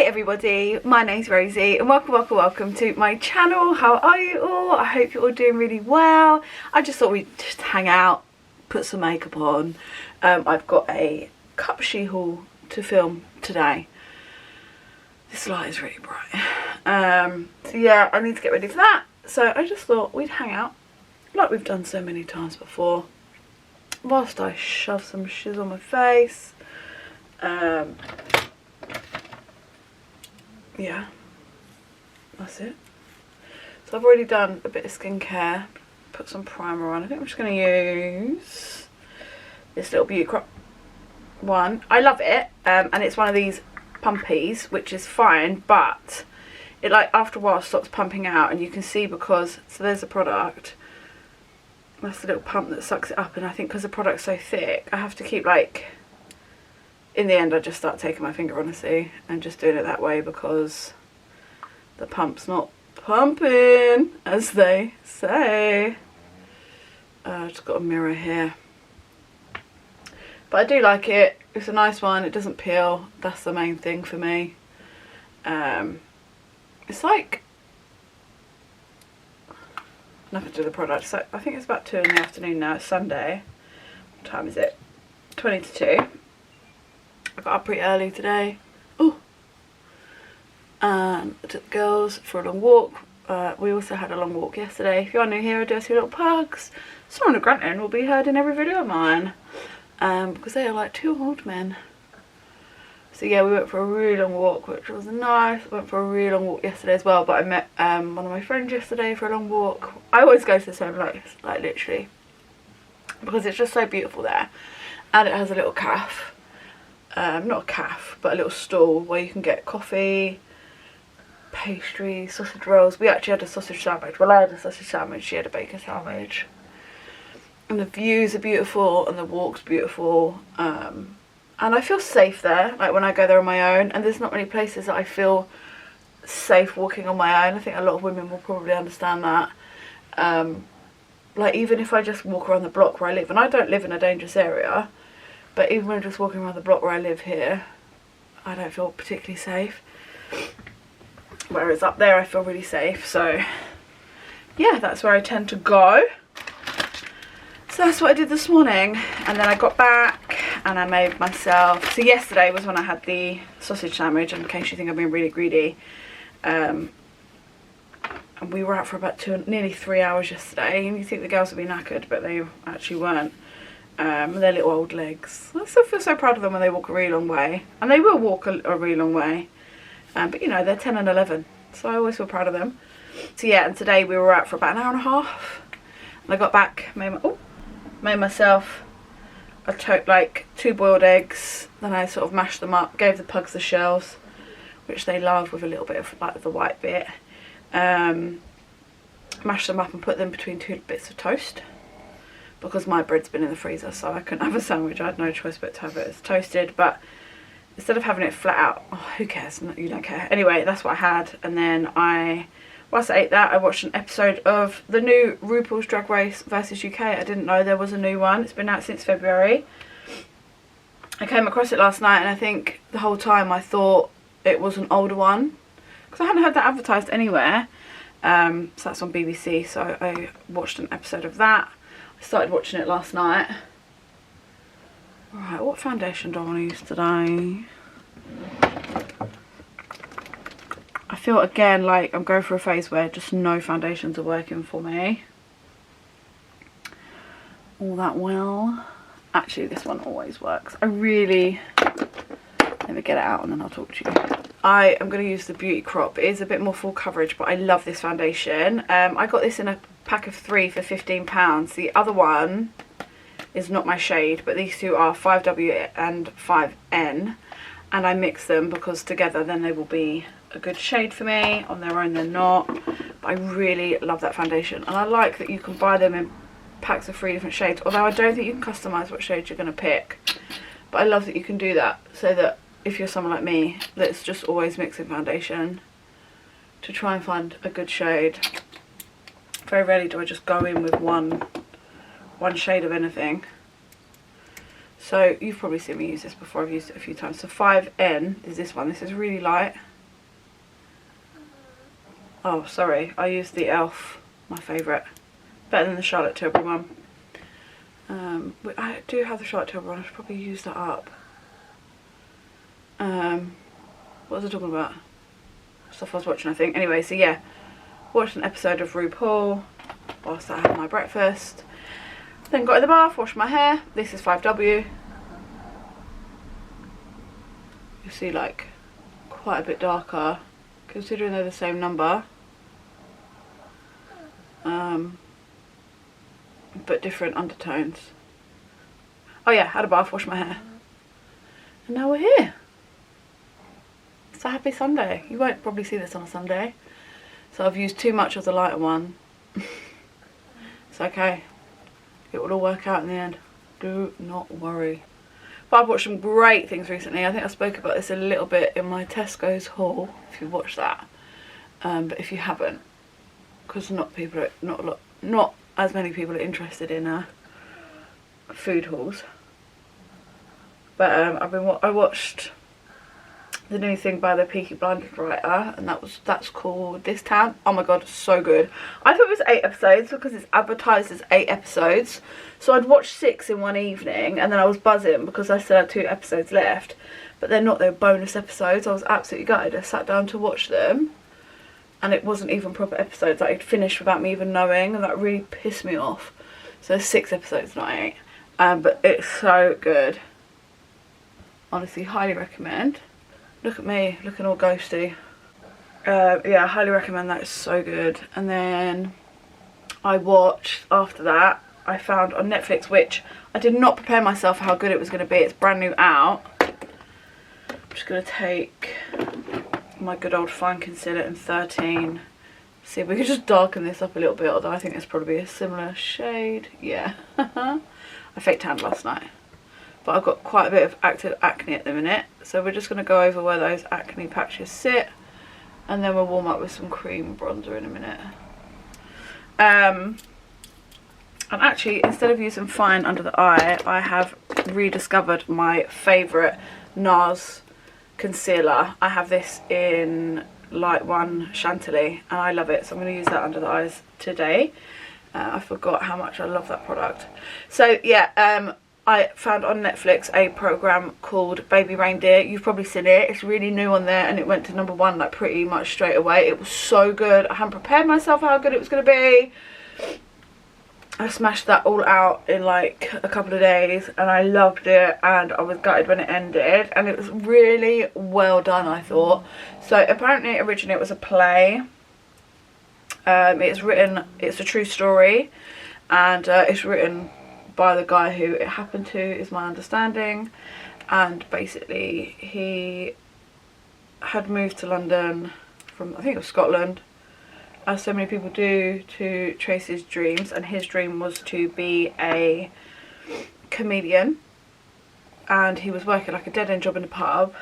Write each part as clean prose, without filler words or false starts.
Hi everybody, my name's Rosie and welcome to my channel. How are you all? I hope you're all doing really well. I just thought we'd just hang out, put some makeup on. I've got a cup sheet haul to film today. This light is really bright. So yeah, I need to get ready for that. So I just thought we'd hang out like we've done so many times before whilst I shove some shiz on my face. Yeah, that's it. So I've already done a bit of skincare, put some primer on. I think I'm just going to use this little Beauty Crop one. I love it, and it's one of these pumpies, which is fine, but it like after a while stops pumping out, and you can see because, so there's a product, that's the little pump that sucks it up, and I think because the product's so thick, I have to keep like, in the end I just start taking my finger honestly and just doing it that way because the pump's not pumping, as they say. I've just got a mirror here, but I do like it. It's a nice one, it doesn't peel, that's the main thing for me. It's like, nothing to do with the product, so I think it's about 2 in the afternoon now, it's Sunday. What time is it? 20 to 2. I got up pretty early today. Oh, and I took the girls for a long walk. We also had a long walk yesterday. If you are new here, I do have 2 little pugs. Someone of grunting will be heard in every video of mine, because they are like 2 old men. So yeah, we went for a really long walk, which was nice. I went for a really long walk yesterday as well, but I met one of my friends yesterday for a long walk. I always go to the same place, like literally, because it's just so beautiful there, and it has a little cafe. Not a cafe, but a little stall where you can get coffee, pastry, sausage rolls. We actually had a sausage sandwich. Well, I had a sausage sandwich, she had a bacon sandwich. And the views are beautiful and the walk's beautiful. And I feel safe there, like when I go there on my own. And there's not many places that I feel safe walking on my own. I think a lot of women will probably understand that. Like even if I just walk around the block where I live, and I don't live in a dangerous area, but even when I'm just walking around the block where I live here, I don't feel particularly safe. Whereas up there I feel really safe. So yeah, that's where I tend to go. So that's what I did this morning. And then I got back and I made myself, so yesterday was when I had the sausage sandwich, in case you think I'm being really greedy. And we were out for about nearly 3 hours yesterday, and you think the girls would be knackered, but they actually weren't. Their little old legs. I still feel so proud of them when they walk a really long way, and they will walk a really long way, but you know, they're 10 and 11, so I always feel proud of them. So yeah, and today we were out for about an hour and a half, and I got back, made myself like 2 boiled eggs, then I sort of mashed them up, gave the pugs the shells, which they love, with a little bit of like the white bit. Mashed them up and put them between 2 bits of toast, because my bread's been in the freezer, so I couldn't have a sandwich. I had no choice but to have it as toasted, but instead of having it flat out, oh, who cares? No, you don't care. Anyway, that's what I had, and then whilst I ate that, I watched an episode of the new RuPaul's Drag Race vs UK. I didn't know there was a new one. It's been out since February. I came across it last night, and I think the whole time I thought it was an older one, because I hadn't heard that advertised anywhere. So that's on BBC, so I watched an episode of that. Started watching it last night. Right, what foundation do I want to use today? I feel again like I'm going through a phase where just no foundations are working for me all that well. Actually, this one always works. Let me get it out and then I'll talk to you. I am going to use the Beauty Crop. It is a bit more full coverage, but I love this foundation. I got this in a pack of 3 for £15. The other one is not my shade, but these 2 are 5W and 5N, and I mix them because together then they will be a good shade for me. On their own they're not, but I really love that foundation, and I like that you can buy them in packs of 3 different shades, although I don't think you can customise what shade you're going to pick, but I love that you can do that, so that if you're someone like me that's just always mixing foundation to try and find a good shade. Very rarely do I just go in with one shade of anything. So you've probably seen me use this before. I've used it a few times. So 5N is this one. This is really light. Oh, sorry, I used the e.l.f., my favourite. Better than the Charlotte Tilbury one. I do have the Charlotte Tilbury one, I should probably use that up. What was I talking about? Stuff I was watching, I think. Anyway, so yeah, watched an episode of RuPaul whilst I had my breakfast. Then got in the bath, washed my hair. This is 5W. You see, like, quite a bit darker, considering they're the same number. But different undertones. Oh yeah, had a bath, washed my hair. And now we're here. It's a happy Sunday. You won't probably see this on a Sunday. So I've used too much of the lighter one. It's okay. It will all work out in the end. Do not worry. But I've watched some great things recently. I think I spoke about this a little bit in my Tesco's haul, if you watched that. But if you haven't, because not as many people are interested in food hauls. But I watched the new thing by the Peaky Blinders writer, and that's called This Town. Oh my god, so good. I thought it was 8 episodes because it's advertised as 8 episodes. So I'd watched 6 in one evening, and then I was buzzing because I still had 2 episodes left. But they're not, they're bonus episodes. I was absolutely gutted. I sat down to watch them, and it wasn't even proper episodes. Like, it'd finished without me even knowing, and that really pissed me off. So there's 6 episodes, not 8. But it's so good. Honestly, highly recommend. Look at me, looking all ghosty. Yeah, I highly recommend that. It's so good. And then I watched, after that, I found on Netflix, which I did not prepare myself for how good it was going to be. It's brand new out. I'm just going to take my good old fine concealer in 13. See if we can just darken this up a little bit, although I think it's probably a similar shade. Yeah. I fake tanned last night. But I've got quite a bit of active acne at the minute, so we're just going to go over where those acne patches sit, and then we'll warm up with some cream bronzer in a minute. And actually, instead of using fine under the eye, I have rediscovered my favourite NARS concealer. I have this in Light 1 Chantilly, and I love it, so I'm going to use that under the eyes today. I forgot how much I love that product. So yeah, I found on Netflix a program called Baby Reindeer. You've probably seen it. It's really new on there, and it went to #1 like pretty much straight away. It was so good. I hadn't prepared myself for how good it was going to be. I smashed that all out in like a couple of days, and I loved it, and I was gutted when it ended, and it was really well done, I thought. So apparently originally it was a play. It's a true story, and it's written by the guy who it happened to, is my understanding. And basically he had moved to London from, I think it was Scotland, as so many people do, to chase his dreams, and his dream was to be a comedian. And he was working like a dead-end job in a pub,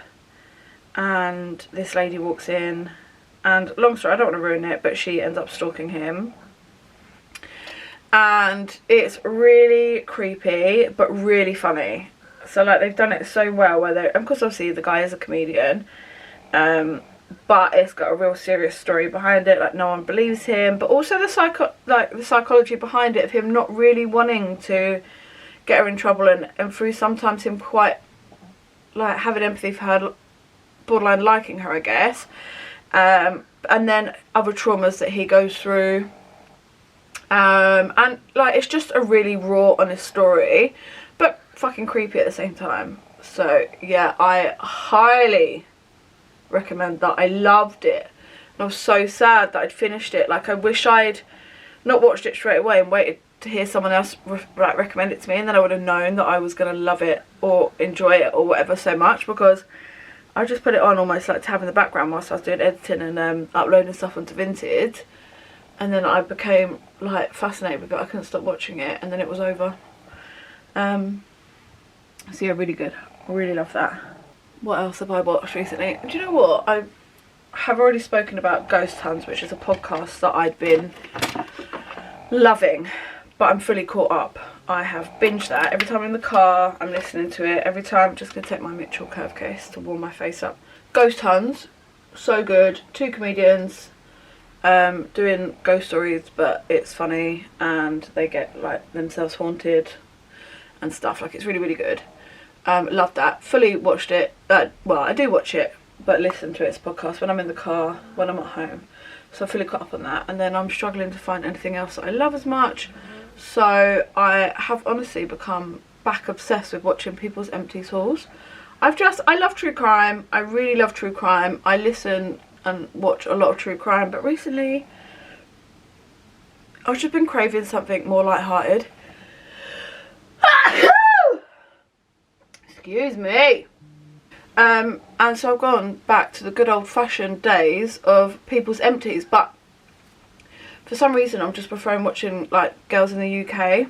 and this lady walks in, and long story, I don't want to ruin it, but she ends up stalking him. And it's really creepy but really funny. So like, they've done it so well where they, of course obviously the guy is a comedian, but it's got a real serious story behind it. Like, no one believes him, but also the psychology behind it of him not really wanting to get her in trouble, and through sometimes him quite like having empathy for her, borderline liking her, I guess. And then other traumas that he goes through. And like, it's just a really raw, honest story, but fucking creepy at the same time. So yeah, I highly recommend that. I loved it, and I was so sad that I'd finished it. Like, I wish I'd not watched it straight away and waited to hear someone else recommend it to me, and then I would have known that I was gonna love it or enjoy it or whatever so much, because I just put it on almost like to have in the background whilst I was doing editing and uploading stuff onto Vinted. And then I became like fascinated with it. I couldn't stop watching it, and then it was over. So yeah, really good. I really love that. What else have I watched recently? Do you know what? I have already spoken about Ghost Hunters, which is a podcast that I'd been loving, but I'm fully caught up. I have binged that. Every time I'm in the car, I'm listening to it. Every time, I'm just going to take my Mitchell curve case to warm my face up. Ghost Hunters, so good. 2 comedians. doing ghost stories, but it's funny and they get like themselves haunted and stuff. Like, it's really, really good. Loved that. Fully watched it. Well, I do watch it, but listen to its podcast when I'm in the car, when I'm at home. So I fully caught up on that. And then I'm struggling to find anything else that I love as much. So I have honestly become back obsessed with watching people's empties hauls. I love true crime. I really love true crime. I listen and watch a lot of true crime, but recently I've just been craving something more lighthearted. Excuse me. And so I've gone back to the good old-fashioned days of people's empties, but for some reason I'm just preferring watching like girls in the UK,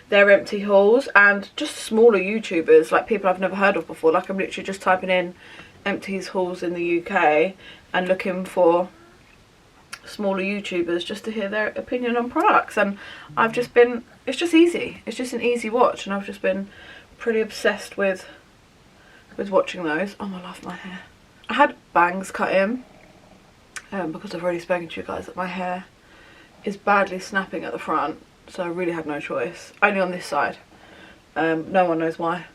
their empty hauls, and just smaller YouTubers, like people I've never heard of before. Like, I'm literally just typing in empties hauls in the UK and looking for smaller YouTubers just to hear their opinion on products. And I've just been, it's just easy, it's just an easy watch, and I've just been pretty obsessed with watching those. Oh, I love my hair. I had bangs cut in because I've already spoken to you guys that my hair is badly snapping at the front, so I really had no choice. Only on this side. No one knows why.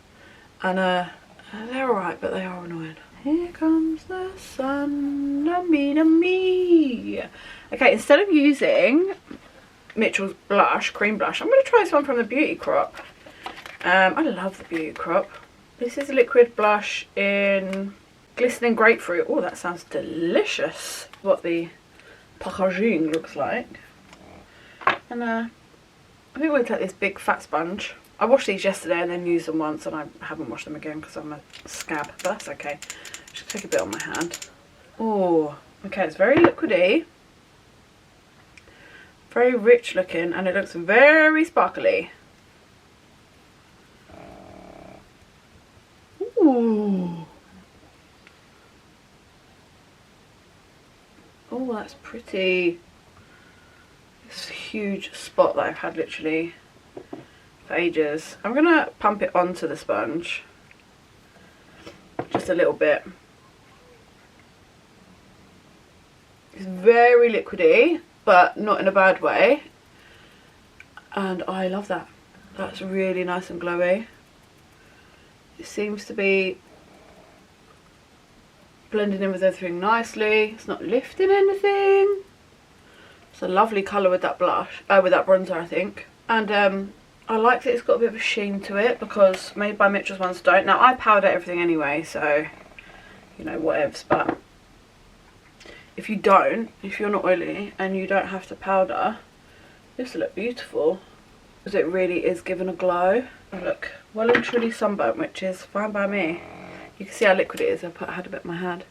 And they're alright, but they are annoying. Here comes the sun, me. Okay, instead of using Mitchell's blush, cream blush, I'm going to try this one from the Beauty Crop. I love the Beauty Crop. This is a liquid blush in Glistening Grapefruit. Oh, that sounds delicious. What the packaging looks like. And I think we'll take this big fat sponge. I washed these yesterday and then used them once, and I haven't washed them again because I'm a scab, but that's okay. Just take a bit on my hand. Oh, okay, it's very liquidy. Very rich looking, and it looks very sparkly. Ooh. Oh, that's pretty. This huge spot that I've had literally for ages. I'm gonna pump it onto the sponge just a little bit. It's very liquidy, but not in a bad way, and I love that. That's really nice and glowy. It seems to be blending in with everything nicely. It's not lifting anything. It's a lovely colour with that blush, with that bronzer, I think. And I like that it's got a bit of a sheen to it, because Made by Mitchell's ones don't. Now, I powder everything anyway, so, you know, whatevs. But if you don't, if you're not oily and you don't have to powder, this will look beautiful, because it really is giving a glow. Oh, look, well and truly sunburnt, which is fine by me. You can see how liquid it is. I had a bit in my hand.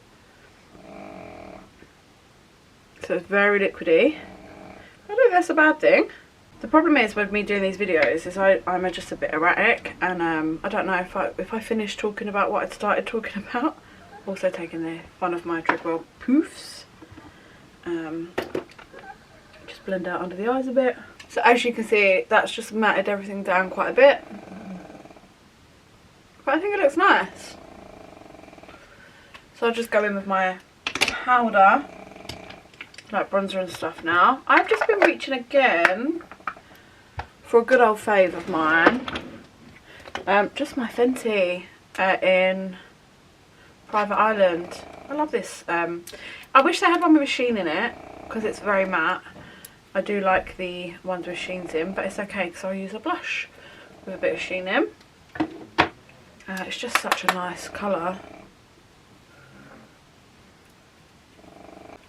So it's very liquidy. I don't think that's a bad thing. The problem is with me doing these videos is I'm just a bit erratic, and I don't know if I finish talking about what I started talking about. Also taking the fun of my Trigwell poofs. Just blend out under the eyes a bit. So as you can see, that's just matted everything down quite a bit. But I think it looks nice. So I'll just go in with my powder, like bronzer and stuff now. I've just been reaching again for a good old fave of mine. Just my Fenty in Private Island. I love this. I wish they had one with a sheen in it, because it's very matte. I do like the ones with sheens in, but it's okay because I'll use a blush with a bit of sheen in. It's just such a nice colour.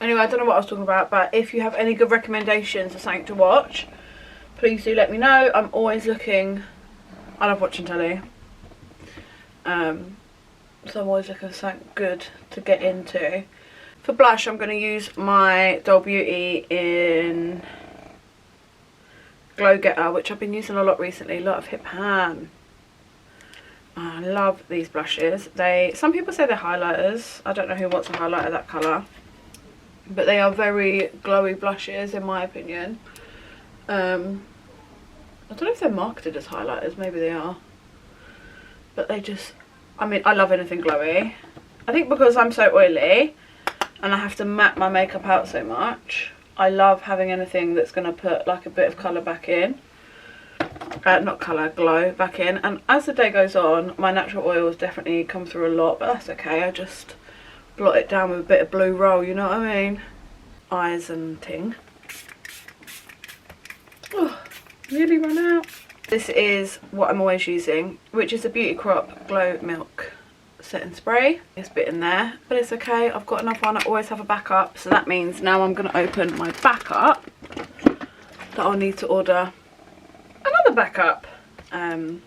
Anyway, I don't know what I was talking about, but if you have any good recommendations of something to watch, please do let me know. I'm always looking. I love watching telly. So I'm always looking for something good to get into. For blush, I'm going to use my Doll Beauty in Glow Getter, which I've been using a lot recently. A lot of Hip Hand. I love these blushes. Some people say they're highlighters. I don't know who wants a highlighter that colour, but they are very glowy blushes in my opinion. I don't know if they're marketed as highlighters. Maybe they are. But they just, I mean, I love anything glowy. I think because I'm so oily, and I have to map my makeup out so much. I love having anything that's going to put like a bit of colour back in. Not colour, glow back in. And as the day goes on, my natural oils definitely come through a lot, but that's okay. I just blot it down with a bit of blue roll, you know what I mean? Eyes and ting. Oh, nearly run out. This is what I'm always using, which is the Beauty Crop Glow Milk setting spray. It's a bit in there, but it's okay. I've got enough on. I always have a backup, so that means now I'm going to open my backup that I'll need to order another backup. But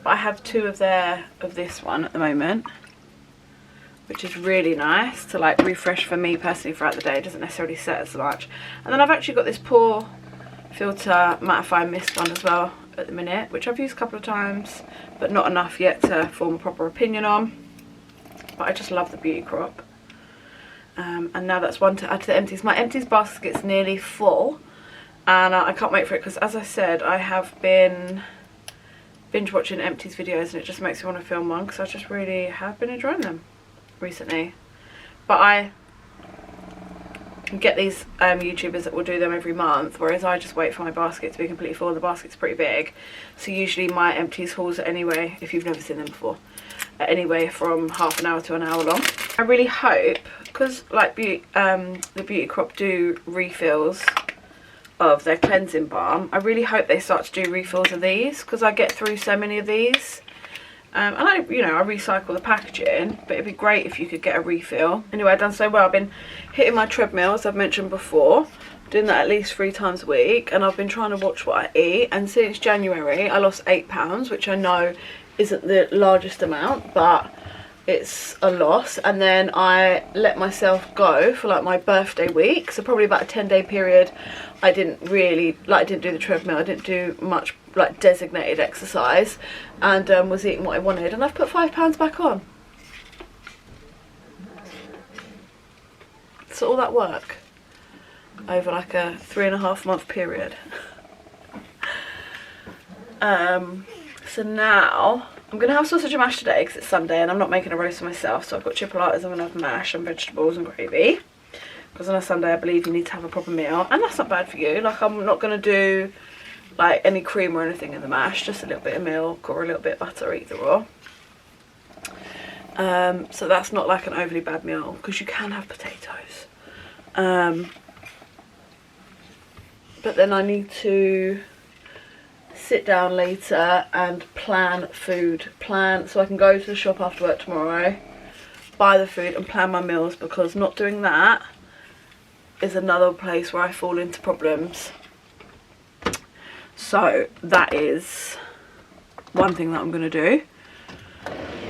I have 2 of this one at the moment, which is really nice to like refresh for me personally throughout the day. It doesn't necessarily set as much. And then I've actually got this Pore Filter mattifying mist on as well at the minute, which I've used a couple of times, but not enough yet to form a proper opinion on. But I just love the Beauty Crop. And now that's one to add to the empties. My empties basket's nearly full, and I can't wait for it, because as I said, I have been binge watching empties videos, and it just makes me want to film one, because I just really have been enjoying them recently. But I get these YouTubers that will do them every month, whereas I just wait for my basket to be completely full. The basket's pretty big, so usually my empties hauls are anyway, if you've never seen them before, anyway from half an hour to an hour long. I really hope, because like the Beauty Crop do refills of their cleansing balm, I really hope they start to do refills of these, because I get through so many of these. And I recycle the packaging, but it'd be great if you could get a refill. Anyway, I've done so well. I've been hitting my treadmill, as I've mentioned before, doing that at least 3 times a week, and I've been trying to watch what I eat. And since January, I lost 8 pounds, which I know isn't the largest amount, but it's a loss. And then I let myself go for like my birthday week, so probably about a 10-day period. I didn't really, like, I didn't do the treadmill, I didn't do much like designated exercise, and was eating what I wanted, and I've put 5 pounds back on. So all that work over like a 3.5 month period. So now I'm gonna have sausage and mash today, because it's Sunday and I'm not making a roast for myself. So I've got chipolatas, I'm gonna have mash and vegetables and gravy, because on a Sunday I believe you need to have a proper meal, and that's not bad for you. Like, I'm not gonna do like any cream or anything in the mash, just a little bit of milk or a little bit of butter, either or. So that's not like an overly bad meal, because you can have potatoes. But then I need to sit down later and plan food, so I can go to the shop after work tomorrow, buy the food and plan my meals, because not doing that is another place where I fall into problems. So that is one thing that I'm going to do,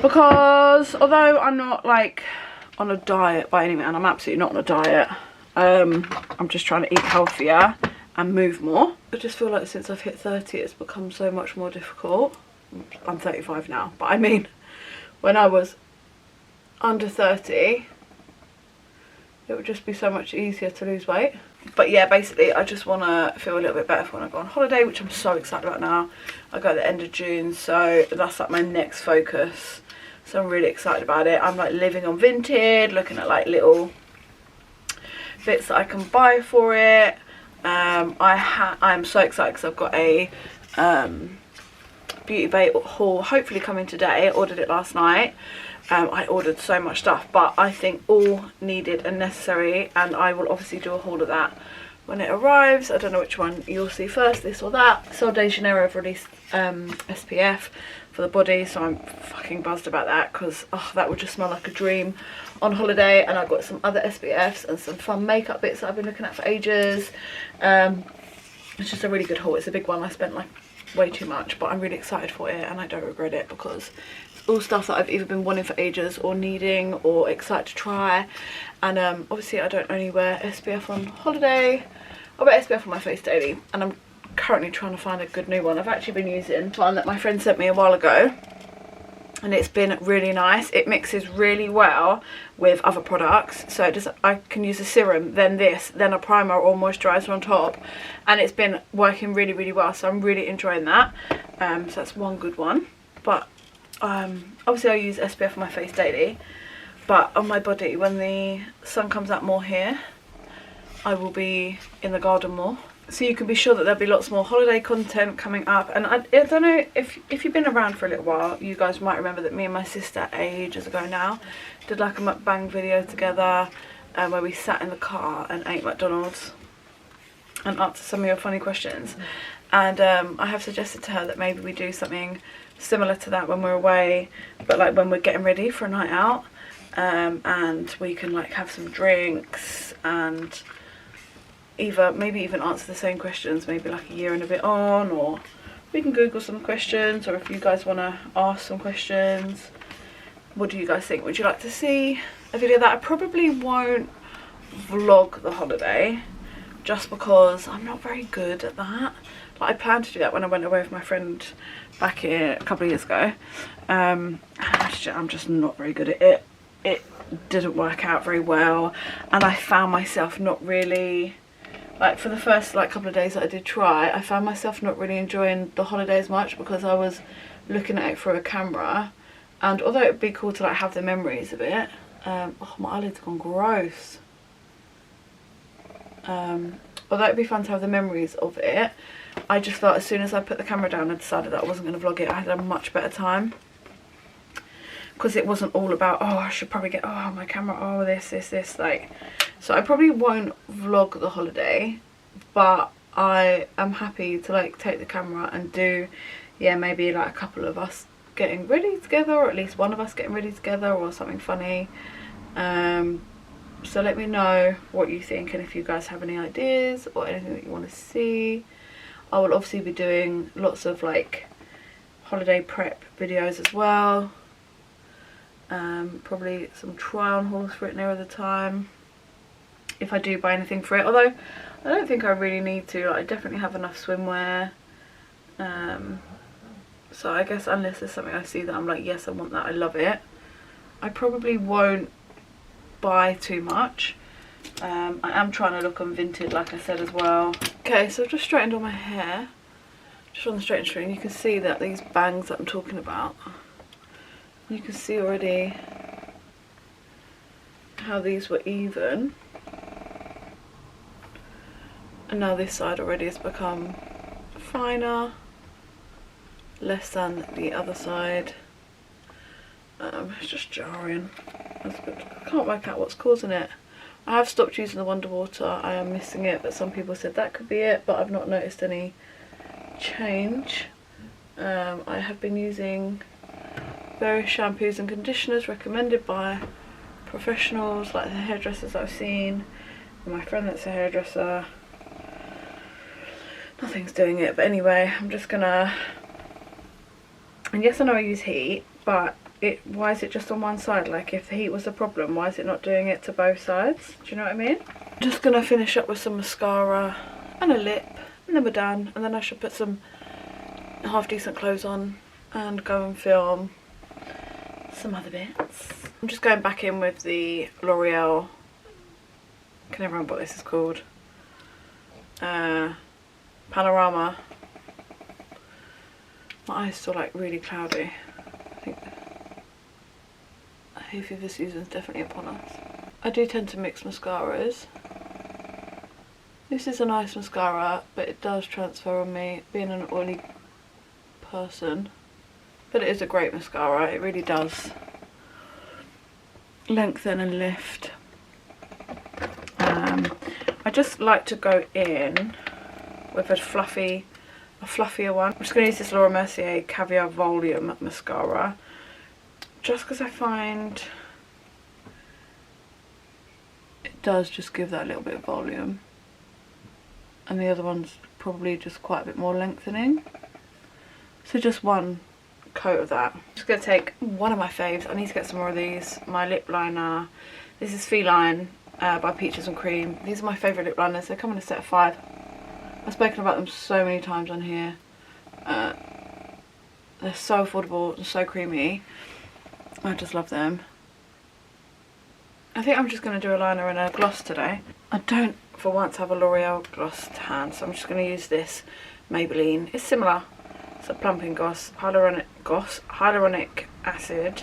because although I'm not like on a diet by any means, and I'm absolutely not on a diet, I'm just trying to eat healthier and move more. I just feel like since I've hit 30 it's become so much more difficult. I'm 35 now, but I mean, when I was under 30 it would just be so much easier to lose weight. But yeah, basically I just want to feel a little bit better for when I go on holiday, which I'm so excited about now. I go at the end of June, so that's like my next focus, so I'm really excited about it. I'm like living on Vinted, looking at like little bits that I can buy for it. I'm so excited because I've got a Beauty Bay haul hopefully coming today. I ordered it last night. I ordered so much stuff, but I think all needed and necessary, and I will obviously do a haul of that when it arrives. I don't know which one you'll see first, this or that. Sol de Janeiro have released SPF for the body, so I'm fucking buzzed about that, because that would just smell like a dream on holiday. And I've got some other SPFs and some fun makeup bits that I've been looking at for ages. It's just a really good haul. It's a big one. I spent like way too much, but I'm really excited for it and I don't regret it, because it's all stuff that I've either been wanting for ages or needing or excited to try. And obviously I don't only wear SPF on holiday, I wear SPF on my face daily, and I'm currently trying to find a good new one. I've actually been using one that my friend sent me a while ago, and it's been really nice. It mixes really well with other products, so I can use a serum, then this, then a primer or moisturizer on top, and it's been working really, really well, so I'm really enjoying that. So that's one good one. But obviously I use SPF on my face daily, But on my body, when the sun comes out more here, I will be in the garden more. So you can be sure that there'll be lots more holiday content coming up. And I don't know, if you've been around for a little while, you guys might remember that me and my sister ages ago now did like a mukbang video together, where we sat in the car and ate McDonald's and answered some of your funny questions. And I have suggested to her that maybe we do something similar to that when we're away, but like when we're getting ready for a night out, and we can like have some drinks and maybe even answer the same questions, maybe like a year and a bit on, or we can Google some questions, or if you guys want to ask some questions. What do you guys think? Would you like to see a video of that? I probably won't vlog the holiday, just because I'm not very good at that. Like, I planned to do that when I went away with my friend back here a couple of years ago. I'm just not very good at it. It didn't work out very well, and I found myself not really, like, for the first like couple of days that I did try, I found myself not really enjoying the holiday as much, because I was looking at it through a camera. And although it'd be cool to like have the memories of it, oh, my eyelids have gone gross. Although it'd be fun to have the memories of it, I just thought as soon as I put the camera down, I decided that I wasn't going to vlog it. I had a much better time, because it wasn't all about, oh, I should probably get, oh, my camera, oh, this, like. So I probably won't vlog the holiday, but I am happy to like take the camera and do, yeah, maybe like a couple of us getting ready together, or at least one of us getting ready together, or something funny. So let me know what you think, and if you guys have any ideas or anything that you want to see. I will obviously be doing lots of like holiday prep videos as well. Probably some try on hauls for it nearer the time, if I do buy anything for it, although I don't think I really need to. Like, I definitely have enough swimwear. So I guess unless there's something I see that I'm like, yes, I want that, I love it, I probably won't buy too much. I am trying to look on Vinted, like I said, as well. Okay, so I've just straightened all my hair, just on the straighten string. You can see that these bangs that I'm talking about, you can see already how these were even, and now this side already has become finer, less than the other side. It's just jarring. I can't work out what's causing it. I have stopped using the Wonder Water. I am missing it, but some people said that could be it, but I've not noticed any change. I have been using various shampoos and conditioners recommended by professionals, like the hairdressers I've seen, and my friend that's a hairdresser. Nothing's doing it, but anyway, I'm just gonna, and yes, I know I use heat, but why is it just on one side? Like, if the heat was the problem, why is it not doing it to both sides? Do you know what I mean? I'm just gonna finish up with some mascara and a lip, and then we're done, and then I should put some half decent clothes on and go and film some other bits. I'm just going back in with the L'Oreal, I can never remember what this is called, Panorama. My eyes still like really cloudy. I think hay fever season's definitely upon us. I do tend to mix mascaras. This is a nice mascara, but it does transfer on me, being an oily person. But it is a great mascara, it really does lengthen and lift. I just like to go in with a fluffier one. I'm just going to use this Laura Mercier Caviar Volume mascara, just because I find it does just give that little bit of volume, and the other one's probably just quite a bit more lengthening. So just one coat of that. I'm just going to take one of my faves. I need to get some more of these. My lip liner. This is Feline by Peaches and Cream. These are my favourite lip liners. They come in a set of 5. I've spoken about them so many times on here. They're so affordable and so creamy. I just love them. I think I'm just going to do a liner and a gloss today. I don't for once have a L'Oreal gloss to hand, so I'm just going to use this Maybelline. It's similar. It's a plumping gloss, hyaluronic acid,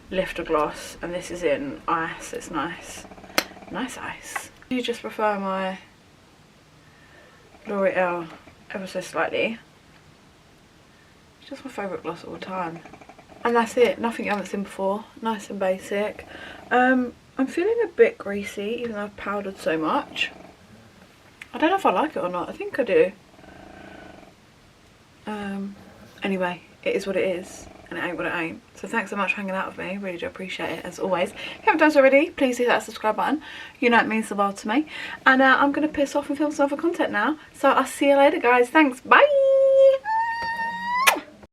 lifter gloss, and this is in ice. It's nice. Nice ice. You just prefer my L'Oreal ever so slightly. It's just my favourite gloss of all time. And that's it. Nothing you haven't seen before. Nice and basic. I'm feeling a bit greasy, even though I've powdered so much. I don't know if I like it or not. I think I do. Anyway, it is what it is, and it ain't what it ain't. So thanks so much for hanging out with me. Really do appreciate it, as always. If you haven't done so already, please hit that subscribe button. You know it means the world to me. And I'm going to piss off and film some other content now. So I'll see you later, guys. Thanks. Bye.